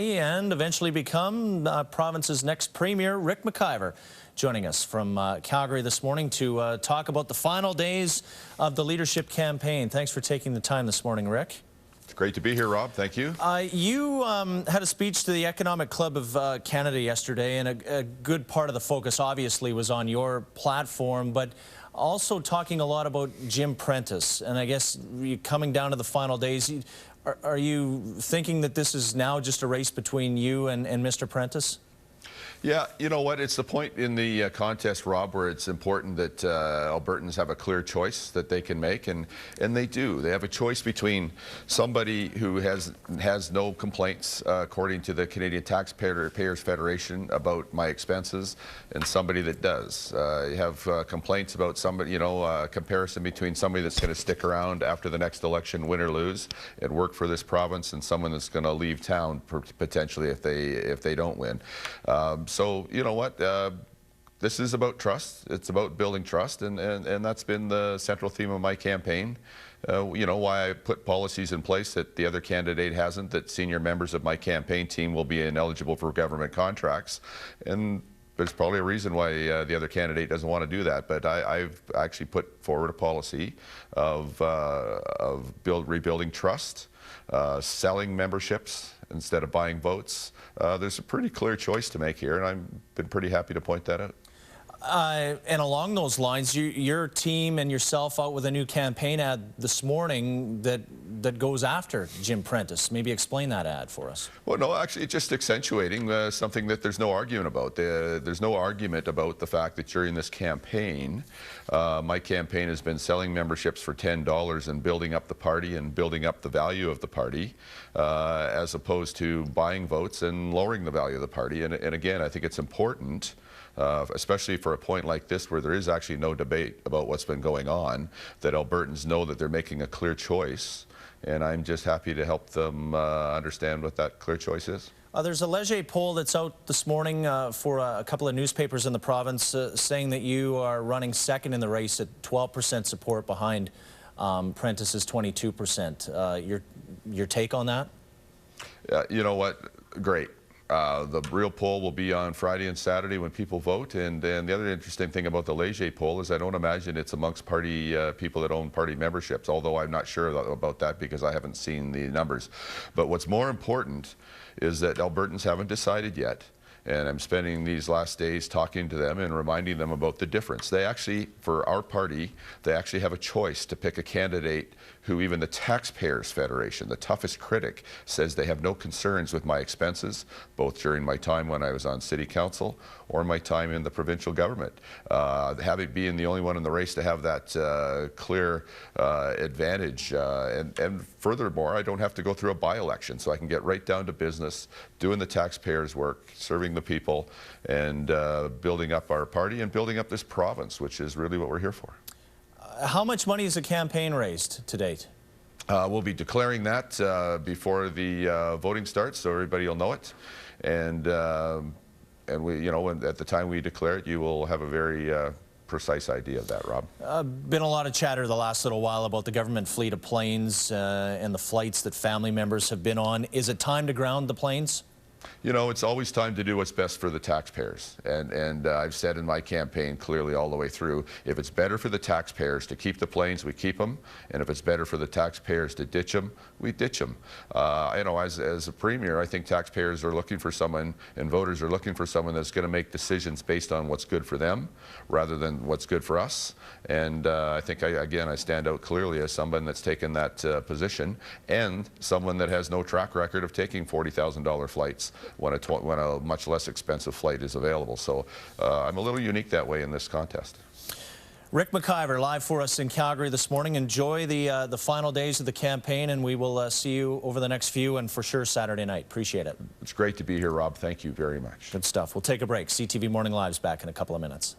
And eventually become province's next premier, Ric McIver, joining us from Calgary this morning to talk about the final days of the leadership campaign. Thanks for taking the time this morning, Ric. It's great to be here, Rob. Thank you. You had a speech to the Economic Club of Canada yesterday, and a good part of the focus obviously was on your platform, but also talking a lot about Jim Prentice. And I guess coming down to the final days, are you thinking that this is now just a race between you and Mr. Prentice? Yeah, you know what? It's the point in the contest, Rob, where it's important that Albertans have a clear choice that they can make, and they do. They have a choice between somebody who has no complaints, according to the Canadian Taxpayers Federation, about my expenses, and somebody that does. You have complaints about somebody, comparison between somebody that's going to stick around after the next election, win or lose, and work for this province, and someone that's going to leave town potentially if they don't win. So, you know what, this is about trust. It's about building trust, and that's been the central theme of my campaign. Why I put policies in place that the other candidate hasn't, that senior members of my campaign team will be ineligible for government contracts. And there's probably a reason why the other candidate doesn't want to do that, but I've actually put forward a policy of rebuilding trust, selling memberships instead of buying votes. There's a pretty clear choice to make here, and I've been pretty happy to point that out. And along those lines, your team and yourself out with a new campaign ad this morning that goes after Jim Prentice. Maybe explain that ad for us. Well, no, actually, just accentuating something that there's no argument about. There's no argument about the fact that during this campaign, my campaign has been selling memberships for $10 and building up the party and building up the value of the party, as opposed to buying votes and lowering the value of the party. And again, I think it's important, especially for a point like this where there is actually no debate about what's been going on, that Albertans know that they're making a clear choice, and I'm just happy to help them understand what that clear choice is. There's a Leger poll that's out this morning for a couple of newspapers in the province saying that you are running second in the race at 12% support behind Prentice's 22%. Your take on that? You know what? Great. The real poll will be on Friday and Saturday when people vote, and the other interesting thing about the Leger poll is I don't imagine it's amongst party people that own party memberships, although I'm not sure about that because I haven't seen the numbers. But what's more important is that Albertans haven't decided yet, and I'm spending these last days talking to them and reminding them about the difference. They actually, for our party, they actually have a choice to pick a candidate who even the Taxpayers Federation, the toughest critic, says they have no concerns with my expenses, both during my time when I was on City Council or my time in the provincial government. Having being the only one in the race to have that clear advantage, and furthermore, I don't have to go through a by-election, so I can get right down to business, doing the taxpayers' work, serving the people, and building up our party and building up this province, which is really what we're here for. How much money has the campaign raised to date? We'll be declaring that before the voting starts, so everybody will know it. And we, at the time we declare it, you will have a very precise idea of that, Rob. Been a lot of chatter the last little while about the government fleet of planes and the flights that family members have been on. Is it time to ground the planes? It's always time to do what's best for the taxpayers. And I've said in my campaign clearly all the way through, if it's better for the taxpayers to keep the planes, we keep them. And if it's better for the taxpayers to ditch them, we ditch them. As a premier, I think taxpayers are looking for someone, and voters are looking for someone that's going to make decisions based on what's good for them rather than what's good for us. And I think, I stand out clearly as someone that's taken that position, and someone that has no track record of taking $40,000 flights when a much less expensive flight is available. So I'm a little unique that way in this contest. Ric McIver live for us in Calgary this morning. Enjoy the final days of the campaign, and we will see you over the next few, and for sure Saturday night. Appreciate it. It's great to be here, Rob. Thank you very much. Good stuff. We'll take a break. CTV Morning Live's back in a couple of minutes.